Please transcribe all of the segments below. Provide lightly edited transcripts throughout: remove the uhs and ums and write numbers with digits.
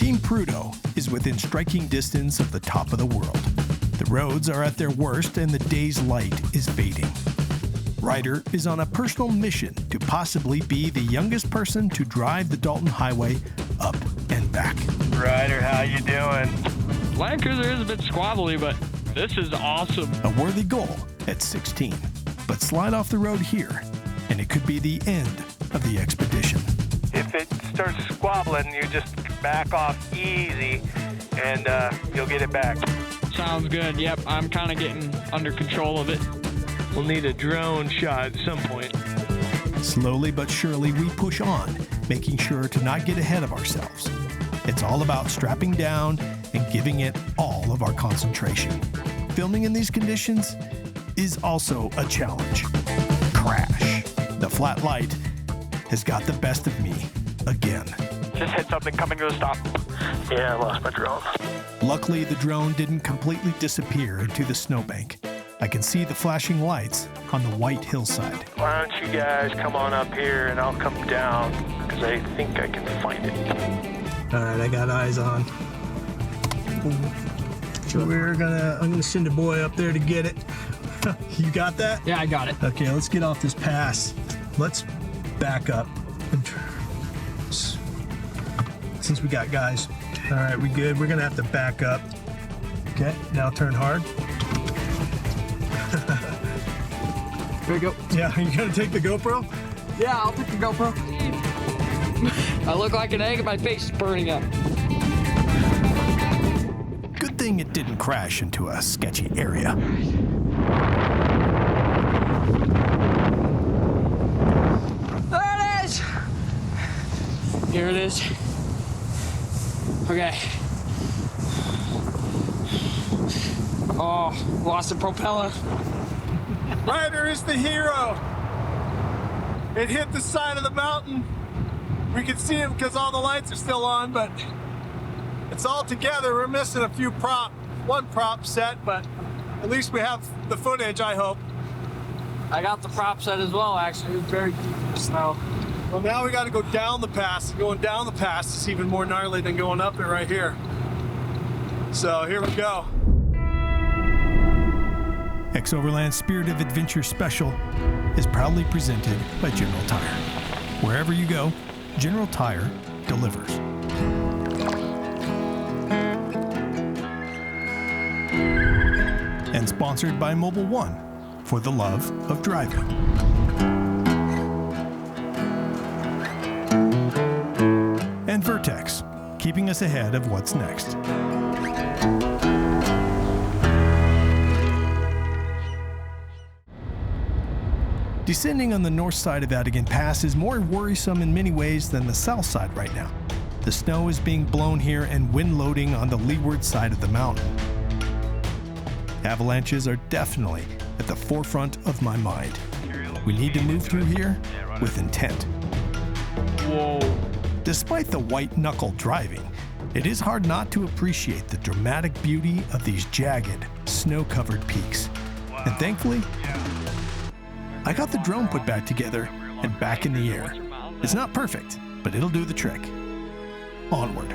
Team Prudhoe is within striking distance of the top of the world. The roads are at their worst and the day's light is fading. Ryder is on a personal mission to possibly be the youngest person to drive the Dalton Highway up and back. Ryder, how you doing? Land Cruiser is a bit squabbly, but this is awesome. A worthy goal at 16, but slide off the road here, and it could be the end of the expedition. If it starts squabbling, you just back off easy, and you'll get it back. Sounds good. Yep, I'm kind of getting under control of it. We'll need a drone shot at some point. Slowly but surely, we push on, making sure to not get ahead of ourselves. It's all about strapping down and giving it all of our concentration. Filming in these conditions is also a challenge. Crash. The flat light has got the best of me again. Just hit something coming to a stop. Yeah, I lost my drone. Luckily, the drone didn't completely disappear into the snowbank. I can see the flashing lights on the white hillside. Why don't you guys come on up here and I'll come down, because I think I can find it. All right, I got eyes on. So I'm gonna send a boy up there to get it. You got that? Yeah, I got it. Okay, let's get off this pass. Let's back up. Since we got guys. All right, we good? We're gonna have to back up. Okay, now turn hard. There you go. Yeah, you gonna take the GoPro? Yeah, I'll take the GoPro. I look like an egg and my face is burning up. Good thing it didn't crash into a sketchy area. There it is! Here it is. Okay. Oh, lost the propeller. Ryder is the hero. It hit the side of the mountain. We can see him because all the lights are still on, but it's all together. We're missing one prop set, but at least we have the footage, I hope. I got the prop set as well, actually. It was very deep in the snow. Well, now we got to go down the pass. Going down the pass is even more gnarly than going up it right here. So here we go. XOVERLAND Spirit of Adventure Special is proudly presented by General Tire. Wherever you go, General Tire delivers. And sponsored by Mobile One for the love of driving. And Vertex, keeping us ahead of what's next. Descending on the north side of Atigun Pass is more worrisome in many ways than the south side right now. The snow is being blown here and wind loading on the leeward side of the mountain. Avalanches are definitely at the forefront of my mind. We need to move through here with intent. Whoa. Despite the white-knuckle driving, it is hard not to appreciate the dramatic beauty of these jagged, snow-covered peaks. And thankfully, I got the drone put back together and back in the air. It's not perfect, but it'll do the trick. Onward.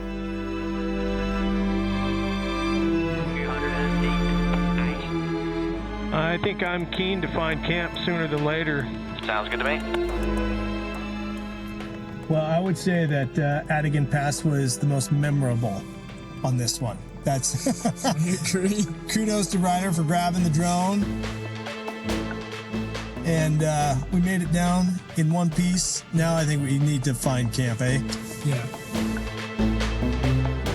I think I'm keen to find camp sooner than later. Sounds good to me. Well, I would say that Atigun Pass was the most memorable on this one. That's kudos to Ryder for grabbing the drone. And we made it down in one piece. Now I think we need to find camp, eh? Yeah.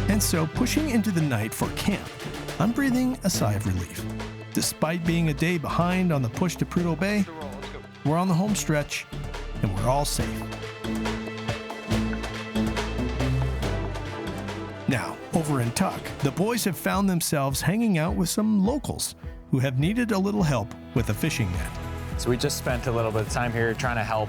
And so, pushing into the night for camp, I'm breathing a sigh of relief. Despite being a day behind on the push to Prudhoe Bay, we're on the home stretch and we're all safe. Now, over in Tuk, the boys have found themselves hanging out with some locals who have needed a little help with a fishing net. So we just spent a little bit of time here trying to help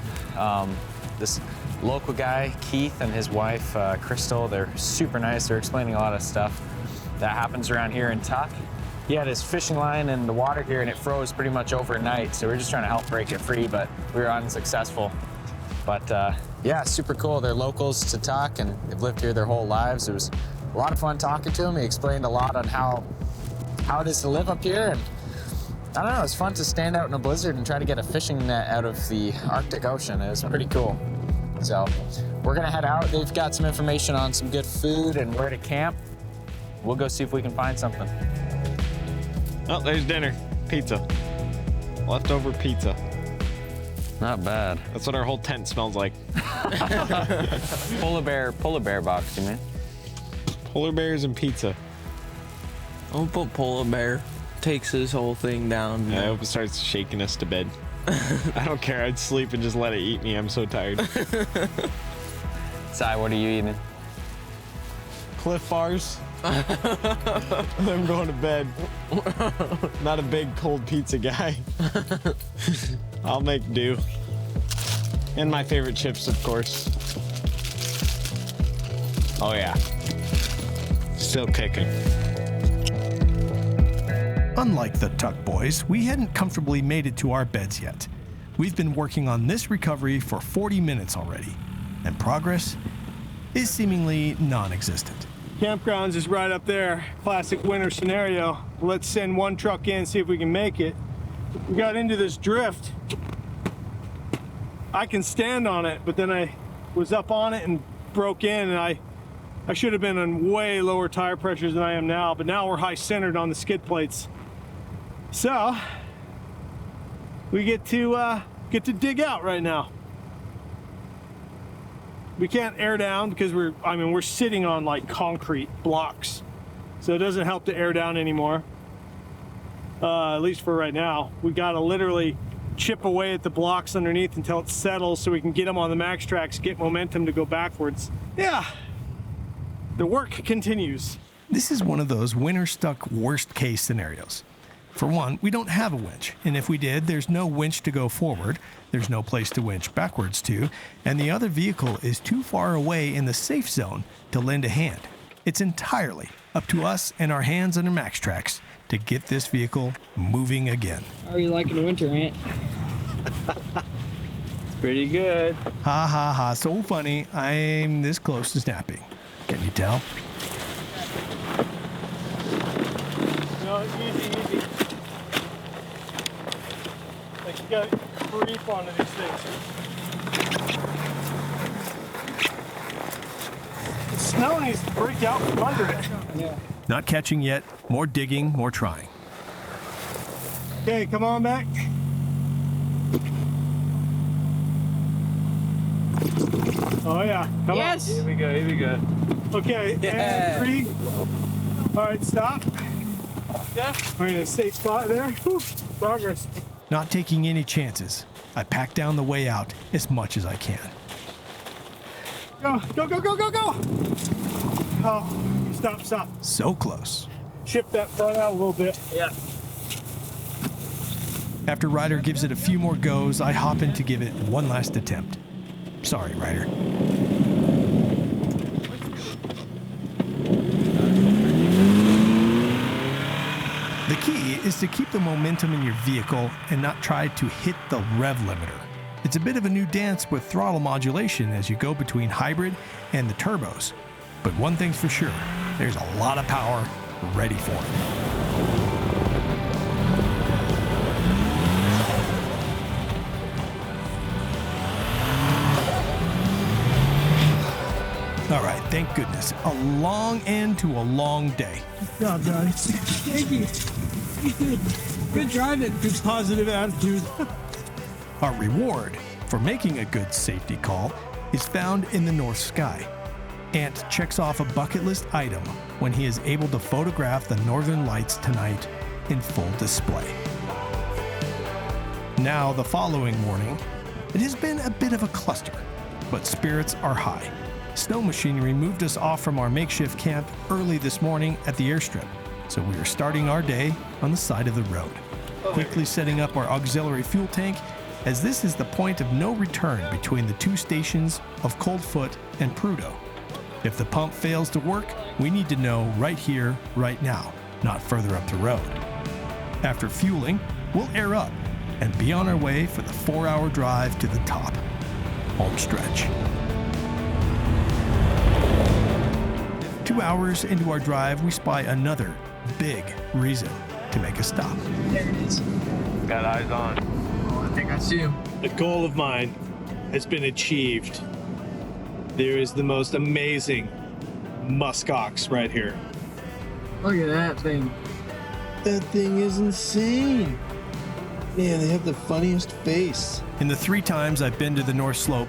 this local guy, Keith, and his wife, Crystal. They're super nice. They're explaining a lot of stuff that happens around here in Tuk. He had his fishing line in the water here and it froze pretty much overnight. So we're just trying to help break it free, but we were unsuccessful. But yeah, super cool. They're locals to Tuk and they've lived here their whole lives. It was a lot of fun talking to him. He explained a lot on how it is to live up here, and I don't know, it's fun to stand out in a blizzard and try to get a fishing net out of the Arctic Ocean. It was pretty cool. So we're gonna head out. They've got some information on some good food and where to camp. We'll go see if we can find something. Oh, there's dinner. Pizza. Leftover pizza. Not bad. That's what our whole tent smells like. Polar bear box, you mean? Polar bears and pizza. I'll put polar bear. Takes this whole thing down. Yeah, I hope it starts shaking us to bed. I don't care. I'd sleep and just let it eat me. I'm so tired. Si, what are you eating? Cliff bars. I'm going to bed. Not a big cold pizza guy. I'll make do. And my favorite chips, of course. Oh yeah. Still kicking. Unlike the Tuk boys, we hadn't comfortably made it to our beds yet. We've been working on this recovery for 40 minutes already, and progress is seemingly non-existent. Campgrounds is right up there. Classic winter scenario. Let's send one truck in, see if we can make it. We got into this drift. I can stand on it, but then I was up on it and broke in, and I should have been on way lower tire pressures than I am now, but now we're high centered on the skid plates. So we get to dig out right now. We can't air down because we're sitting on like concrete blocks, so it doesn't help to air down anymore. At least for right now. We gotta literally chip away at the blocks underneath until it settles, so we can get them on the max tracks, get momentum to go backwards. Yeah, the work continues. This is one of those winter-stuck worst-case scenarios. For one, we don't have a winch, and if we did, there's no winch to go forward, there's no place to winch backwards to, and the other vehicle is too far away in the safe zone to lend a hand. It's entirely up to us and our hands under max tracks to get this vehicle moving again. How are you liking the winter, Ant? It's pretty good. Ha ha ha, so funny, I'm this close to snapping. Can you tell? No, easy. Like you gotta creep onto these things. The snow needs to break out from under it. Yeah. Not catching yet, more digging, more trying. Okay, come on back. Oh yeah, come Yes. on. Here we go. Okay, Yeah. and 3. All right, stop. Yeah. We're in a safe spot there. Whew. Progress. Not taking any chances, I pack down the way out as much as I can. Go. Oh, stop. So close. Shift that front out a little bit. Yeah. After Ryder gives it a few more goes, I hop in to give it one last attempt. Sorry, Ryder. The key is to keep the momentum in your vehicle and not try to hit the rev limiter. It's a bit of a new dance with throttle modulation as you go between hybrid and the turbos. But one thing's for sure, there's a lot of power ready for it. All right, thank goodness. A long end to a long day. Good job, guys. Thank you. Good driving. Good positive attitude. Our reward for making a good safety call is found in the North sky. Ant checks off a bucket list item when he is able to photograph the northern lights tonight in full display. Now, the following morning, it has been a bit of a cluster, but spirits are high. Snow machinery moved us off from our makeshift camp early this morning at the airstrip, so we are starting our day on the side of the road. Quickly setting up our auxiliary fuel tank, as this is the point of no return between the two stations of Coldfoot and Prudhoe. If the pump fails to work, we need to know right here, right now, not further up the road. After fueling, we'll air up and be on our way for the 4-hour drive to the top. Home stretch. 2 hours into our drive, we spy another big reason to make a stop. There it is. Got eyes on. Oh, I think I see him. A goal of mine has been achieved. There is the most amazing muskox right here. Look at that thing. That thing is insane. Man, they have the funniest face. In the 3 times I've been to the North Slope,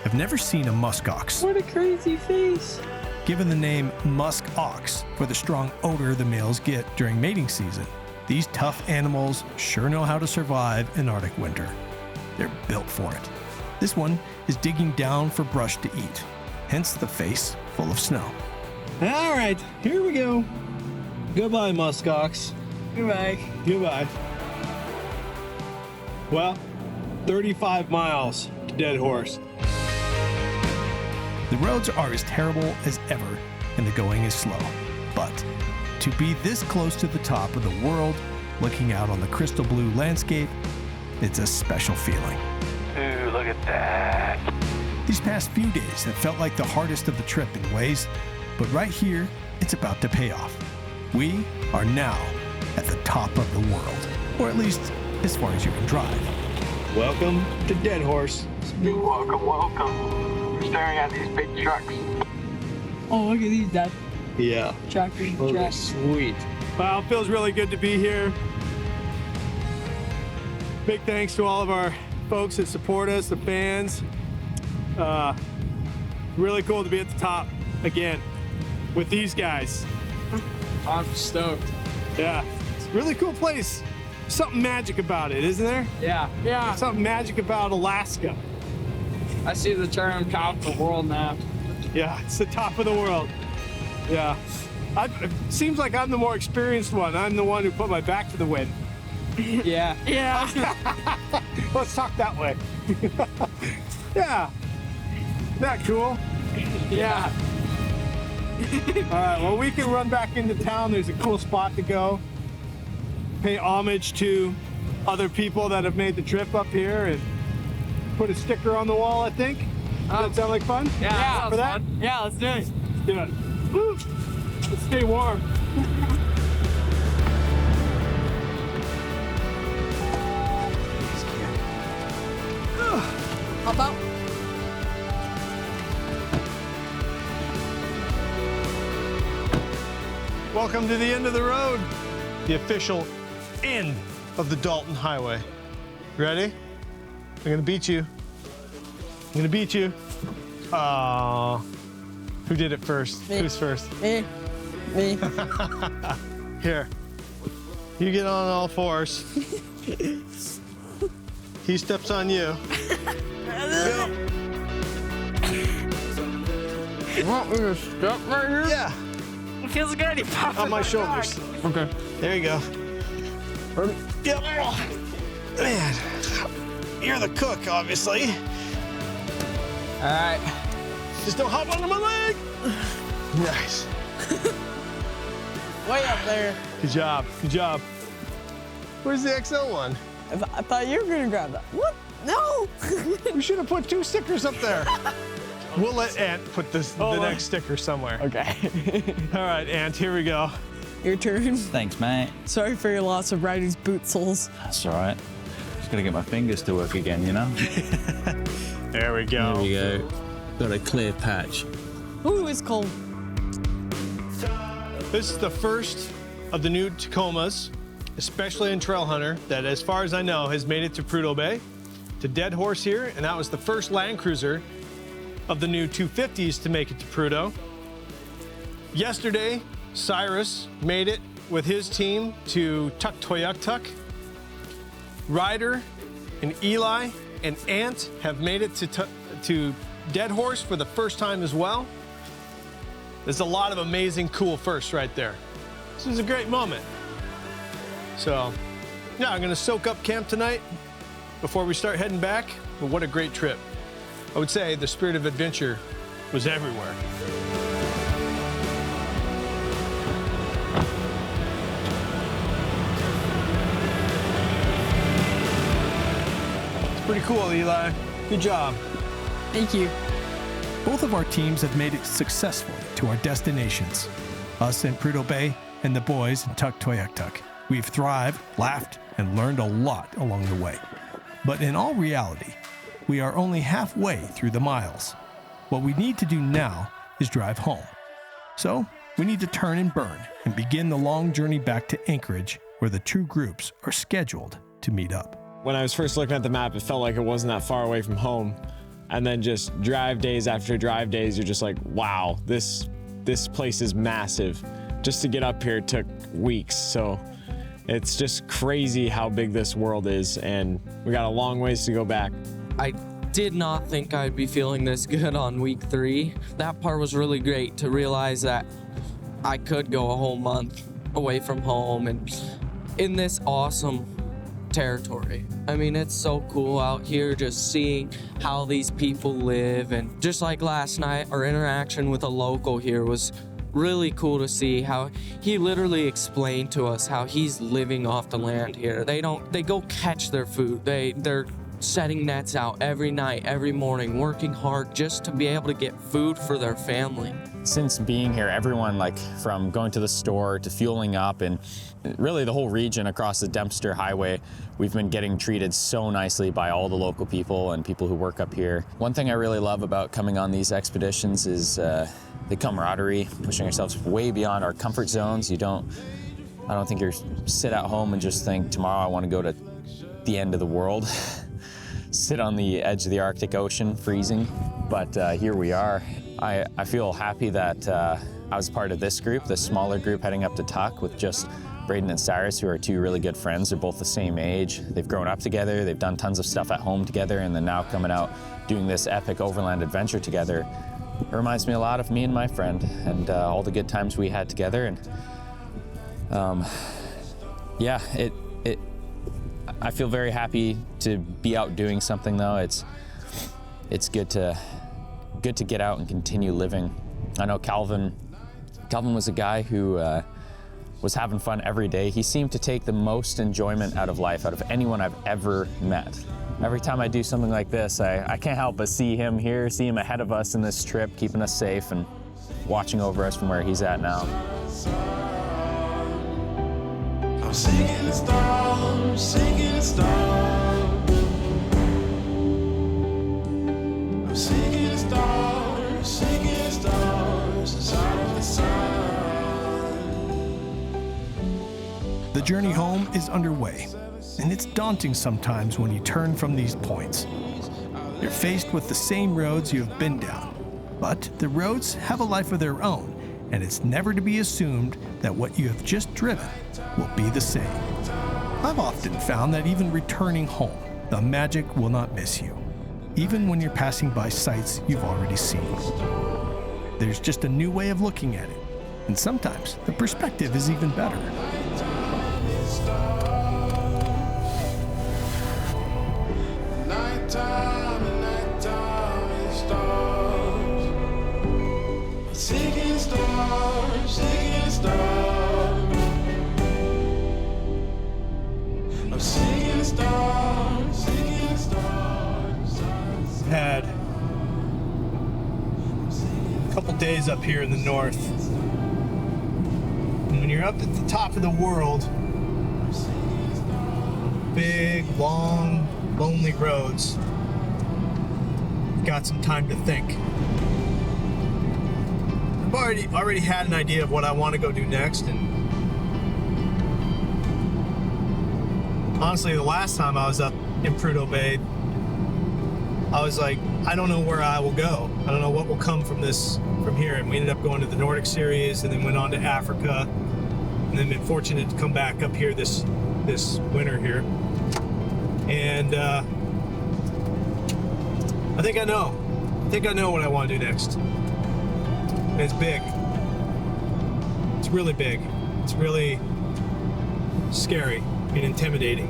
I've never seen a muskox. What a crazy face. Given the name musk ox for the strong odor the males get during mating season, these tough animals sure know how to survive an Arctic winter. They're built for it. This one is digging down for brush to eat, hence the face full of snow. All right, here we go. Goodbye, muskox. Goodbye. Goodbye. Well, 35 miles to Deadhorse. The roads are as terrible as ever, and the going is slow. But to be this close to the top of the world, looking out on the crystal blue landscape, it's a special feeling. Ooh, look at that. These past few days have felt like the hardest of the trip in ways, but right here, it's about to pay off. We are now at the top of the world, or at least as far as you can drive. Welcome to Deadhorse. Welcome, welcome. We're staring at these big trucks. Oh, look at these, Dad. Yeah. Tractors and Those are tracks. sweet. Wow, it feels really good to be here. Big thanks to all of our folks that support us, the fans. Really cool to be at the top again with these guys. I'm stoked. Yeah, it's a really cool place. Something magic about it, isn't there? Yeah. Yeah. Something magic about Alaska. I see the term top of the world map. Yeah, it's the top of the world. Yeah. It seems like I'm the more experienced one. I'm the one who put my back to the wind. Yeah. Yeah. Let's talk that way. Yeah. Isn't that cool? Yeah. All right, well, we can run back into town. There's a cool spot to go. Pay homage to other people that have made the trip up here and put a sticker on the wall, I think. Does that sound like fun? Yeah. For that? Yeah, let's do it. Let's do it. Woo. Let's stay warm. How about? Welcome to the end of the road. The official end of the Dalton Highway. Ready? I'm gonna beat you. I'm gonna beat you. Aww. Who did it first? Me. Who's first? Me. Here. You get on all fours. He steps on you. Go. You want me to step right here? Yeah, It feels good. You pop on my shoulders. Okay. There you go. Yep. Man, you're the cook, obviously. All right. Just don't hop onto my leg. Nice. Way up there. Good job. Good job. Where's the XO one? I thought you were gonna grab that. What? No. We should have put 2 stickers up there. We'll let Ant put the next sticker somewhere. Okay. All right, Ant, here we go. Your turn. Thanks, mate. Sorry for your loss of Ryder's boot soles. That's all right. Just gotta get my fingers to work again, you know? There we go. There we go. Got a clear patch. Ooh, it's cold. This is the first of the new Tacomas, especially in Trail Hunter, that as far as I know has made it to Prudhoe Bay, to Deadhorse here, and that was the first Land Cruiser of the new 250s to make it to Prudhoe. Yesterday, Cyrus made it with his team to Tuktoyaktuk. Ryder and Eli and Ant have made it to Deadhorse for the first time as well. There's a lot of amazing, cool firsts right there. This is a great moment. So, yeah, I'm gonna soak up camp tonight before we start heading back. But what a great trip. I would say the spirit of adventure was everywhere. It's pretty cool, Eli. Good job. Thank you. Both of our teams have made it successfully to our destinations. Us in Prudhoe Bay and the boys in Tuktoyaktuk. We've thrived, laughed, and learned a lot along the way. But in all reality, we are only halfway through the miles. What we need to do now is drive home. So we need to turn and burn and begin the long journey back to Anchorage, where the two groups are scheduled to meet up. When I was first looking at the map, it felt like it wasn't that far away from home. And then just drive days after drive days, you're just like, wow, this place is massive. Just to get up here took weeks. So it's just crazy how big this world is, and we got a long ways to go back. I did not think I'd be feeling this good on week 3. That part was really great, to realize that I could go a whole month away from home and in this awesome territory. I mean, it's so cool out here just seeing how these people live, and just like last night, our interaction with a local here was really cool to see how he literally explained to us how he's living off the land here. They go catch their food. They're setting nets out every night, every morning, working hard just to be able to get food for their family. Since being here, everyone, like from going to the store to fueling up, and really the whole region across the Dalton Highway, we've been getting treated so nicely by all the local people and people who work up here. One thing I really love about coming on these expeditions is the camaraderie, pushing ourselves way beyond our comfort zones. I don't think you sit at home and just think, tomorrow I want to go to the end of the world. Sit on the edge of the Arctic Ocean, freezing. But here we are. I feel happy that I was part of this group, the smaller group heading up to Tuk with just Braden and Cyrus, who are two really good friends. They're both the same age. They've grown up together. They've done tons of stuff at home together, and then now coming out doing this epic overland adventure together. It reminds me a lot of me and my friend and all the good times we had together. And yeah, I feel very happy to be out doing something though. It's good to get out and continue living. I know Calvin was a guy who was having fun every day. He seemed to take the most enjoyment out of life out of anyone I've ever met. Every time I do something like this, I can't help but see him here, see him ahead of us in this trip, keeping us safe and watching over us from where he's at now. I'm singing the stars, singing the stars. I'm singing the stars, singing the stars inside of the sun. The journey home is underway, and it's daunting sometimes when you turn from these points. You're faced with the same roads you have been down, but the roads have a life of their own, and it's never to be assumed that what you have just driven will be the same. I've often found that even returning home, the magic will not miss you, even when you're passing by sights you've already seen. There's just a new way of looking at it, and sometimes the perspective is even better. Singing stars, singing stars. I'm singing stars, singing stars. Had a couple days up here in the north. And when you're up at the top of the world, big, long, lonely roads, you've got some time to think. I've already had an idea of what I want to go do next, and honestly, the last time I was up in Prudhoe Bay, I was like, I don't know where I will go. I don't know what will come from here. And we ended up going to the Nordic series, and then went on to Africa, and then been fortunate to come back up here this winter here. And I think I know what I want to do next. And it's big. It's really big. It's really scary and intimidating.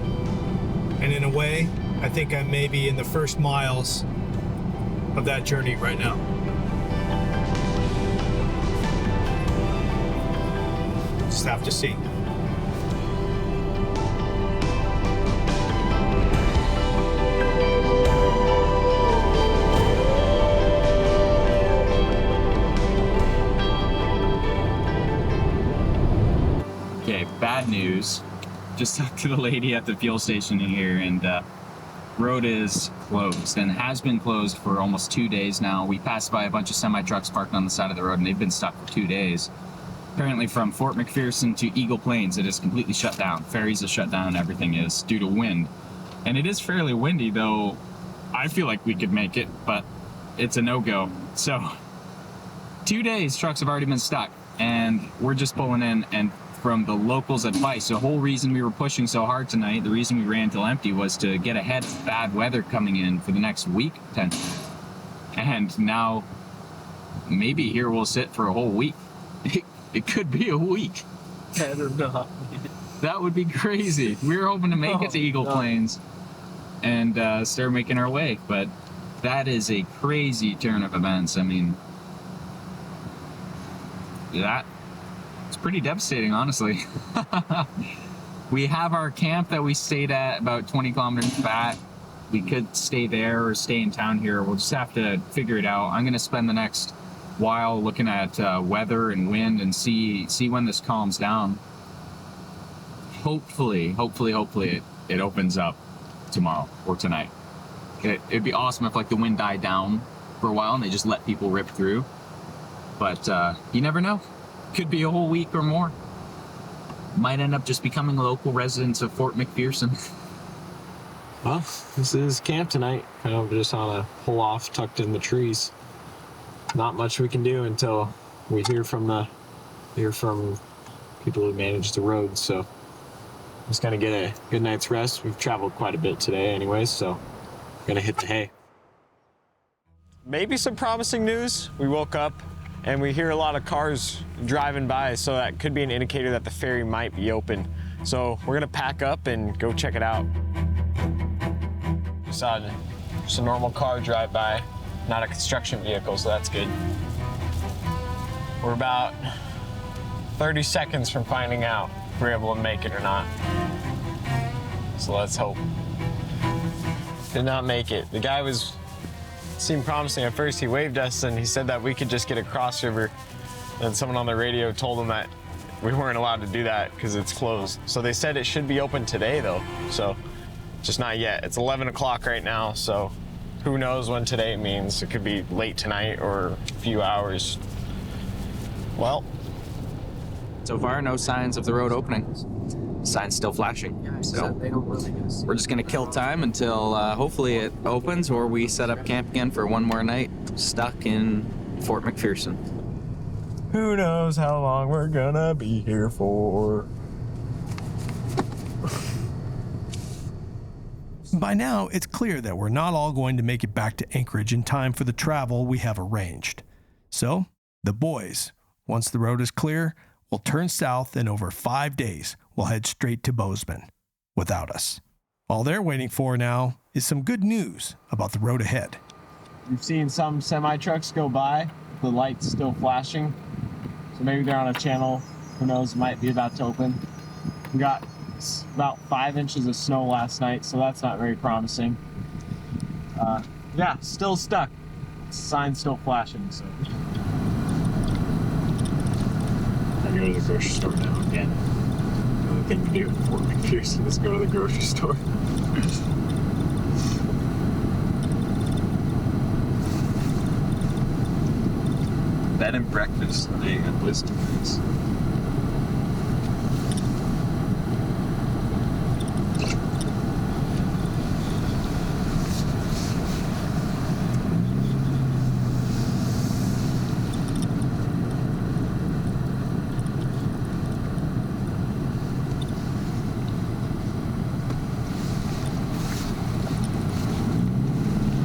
And in a way, I think I may be in the first miles of that journey right now. Just have to see. bad news. Just talked to the lady at the fuel station here, and road is closed and has been closed for almost 2 days now. We passed by a bunch of semi-trucks parked on the side of the road, and they've been stuck for 2 days. Apparently from Fort McPherson to Eagle Plains, it is completely shut down. Ferries are shut down, everything is, due to wind. And it is fairly windy, though I feel like we could make it, but it's a no-go. So 2 days, trucks have already been stuck, and we're just pulling in, and from the locals' advice, the whole reason we were pushing so hard tonight, the reason we ran till empty, was to get ahead of bad weather coming in for the next week, potentially. And now, maybe here we'll sit for a whole week. It could be a week. I don't know. That would be crazy. We were hoping to make it to Eagle Plains and start making our way, but that is a crazy turn of events. I mean, it's pretty devastating, honestly. We have our camp that we stayed at about 20 kilometers back. We could stay there or stay in town here. We'll just have to figure it out. I'm going to spend the next while looking at weather and wind and see when this calms down. Hopefully it opens up tomorrow or tonight. It'd be awesome if like the wind died down for a while and they just let people rip through. But you never know. Could be a whole week or more. Might end up just becoming local residents of Fort McPherson. Well, this is camp tonight. Kind of just on a pull off tucked in the trees. Not much we can do until we hear from people who manage the roads. So just gonna get a good night's rest. We've traveled quite a bit today anyways, so gonna hit the hay. Maybe some promising news. We woke up and we hear a lot of cars driving by, so that could be an indicator that the ferry might be open. So we're gonna pack up and go check it out. Just a normal car drive by, not a construction vehicle, so that's good. We're about 30 seconds from finding out if we're able to make it or not. So let's hope. Did not make it. The guy seemed promising at first. He waved us and he said that we could just get across river. And someone on the radio told him that we weren't allowed to do that because it's closed. So they said it should be open today though. So just not yet. It's 11 o'clock right now. So who knows when today means. It could be late tonight or a few hours. Well, So far, no signs of the road opening. Signs still flashing. So we're just gonna kill time until hopefully it opens, or we set up camp again for one more night stuck in Fort McPherson. who knows how long we're gonna be here for. By now, it's clear that we're not all going to make it back to Anchorage in time for the travel we have arranged. So, the boys, once the road is clear, will turn south, and over 5 days, we'll head straight to Bozeman without us. All they're waiting for now is some good news about the road ahead. We've seen some semi-trucks go by, the lights still flashing. So maybe they're on a channel, who knows, might be about to open. We got about 5 inches of snow last night, so that's not very promising. Yeah, still stuck. Sign's still flashing, so. I go to the grocery store now again. The only thing to do in Fort McPherson is go to the grocery store. Bed and breakfast, they got list of things.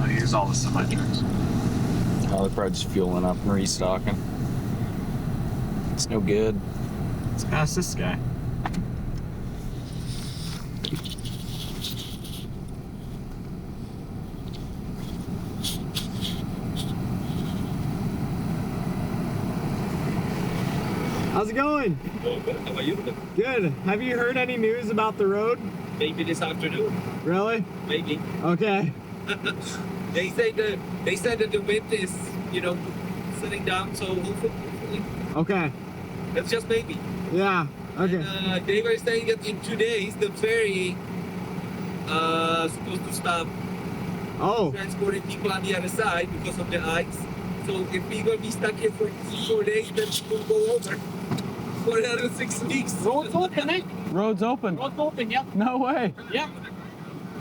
Here's all the semi-trucks. Oh, they're probably just fueling up and restocking. It's no good. Let's pass this guy. How's it going? How are you? Good. Have you heard any news about the road? Maybe this afternoon. Really? Maybe. Okay. They said that the wind is, sitting down, so hopefully. Okay. That's just maybe. Yeah. Okay. They were saying that in 2 days the ferry supposed to stop transporting people on the other side because of the ice. So if we're gonna be stuck here for 4 days, then we'll go over for another 6 weeks. Road's open, eh? Road's open. Road's open, yeah. No way. Yeah.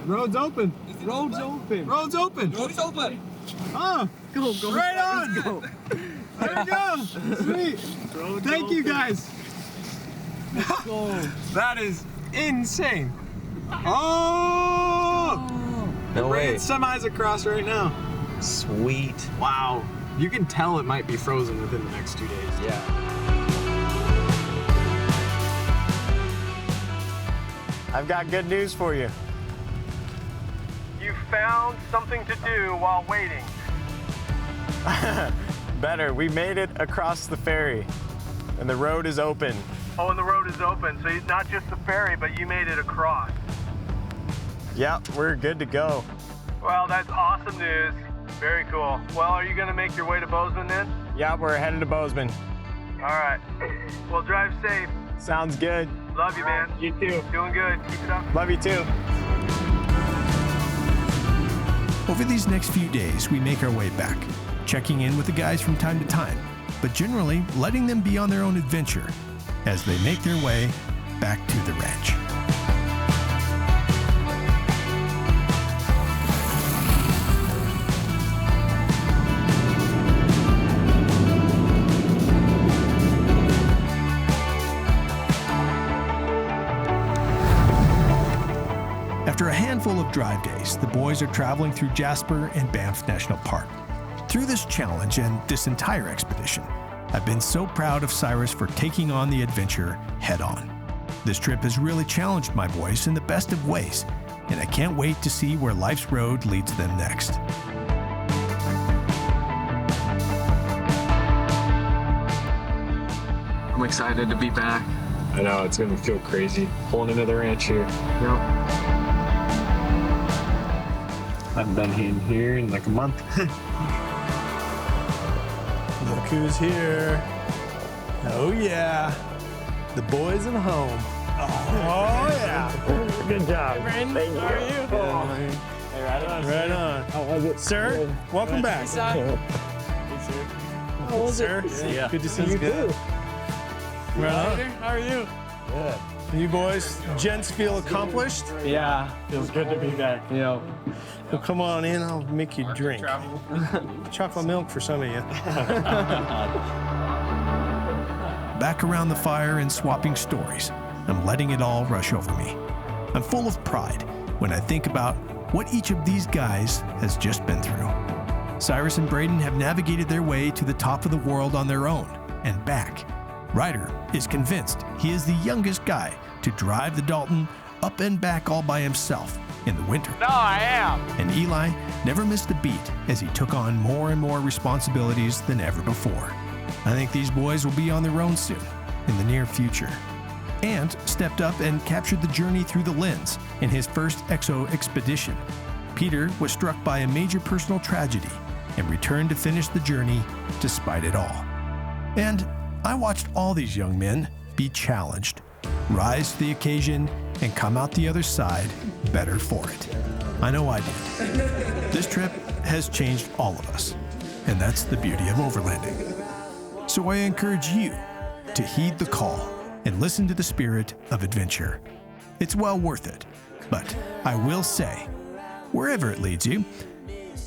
Road's open. Road's open. Road's open. Road's open. Oh, Go. right on. Let's go. There you go. Sweet. Thank you guys. Let's go. That is insane. Oh! No We're way. bringing semis across right now. Sweet. Wow. You can tell it might be frozen within the next 2 days. Yeah. I've got good news for you. You found something to do while waiting. Better, we made it across the ferry, and the road is open. Oh, and the road is open, so not just the ferry, but you made it across. Yep, we're good to go. Well, that's awesome news. Very cool. Well, are you gonna make your way to Bozeman then? Yeah, we're headed to Bozeman. All right. Well, drive safe. Sounds good. Love you, man. You too. Doing good. Keep it up. Love you too. Over these next few days, we make our way back, checking in with the guys from time to time, but generally letting them be on their own adventure as they make their way back to the ranch. After a handful of drive days, the boys are traveling through Jasper and Banff National Park. Through this challenge and this entire expedition, I've been so proud of Cyrus for taking on the adventure head on. This trip has really challenged my boys in the best of ways, and I can't wait to see where life's road leads them next. I'm excited to be back. I know, it's gonna feel crazy pulling into the ranch here. Yep. I've been in here in like a month. Look who's here. Oh yeah, the boys at home. Oh yeah. Good job. Brandon, thank you. How are you? Hey, right on. Right on. How was it? Sir, welcome back. How was Sir, Yeah. good to see you. Good. Right on. How are you? Good. You boys, gents, feel accomplished? Yeah, feels good to be back. You know, well, come on in. I'll make you a drink. Chocolate milk for some of you. Back around the fire and swapping stories, I'm letting it all rush over me. I'm full of pride when I think about what each of these guys has just been through. Cyrus and Braden have navigated their way to the top of the world on their own and back. Ryder is convinced he is the youngest guy to drive the Dalton up and back all by himself in the winter. No, I am. And Eli never missed a beat as he took on more and more responsibilities than ever before. I think these boys will be on their own soon, in the near future. Ant stepped up and captured the journey through the lens in his first XO expedition. Peter was struck by a major personal tragedy and returned to finish the journey despite it all. And I watched all these young men be challenged, rise to the occasion, and come out the other side better for it. I know I did. This trip has changed all of us, and that's the beauty of overlanding. So I encourage you to heed the call and listen to the spirit of adventure. It's well worth it, but I will say, wherever it leads you,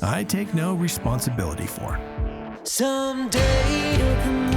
I take no responsibility for. Someday you'll come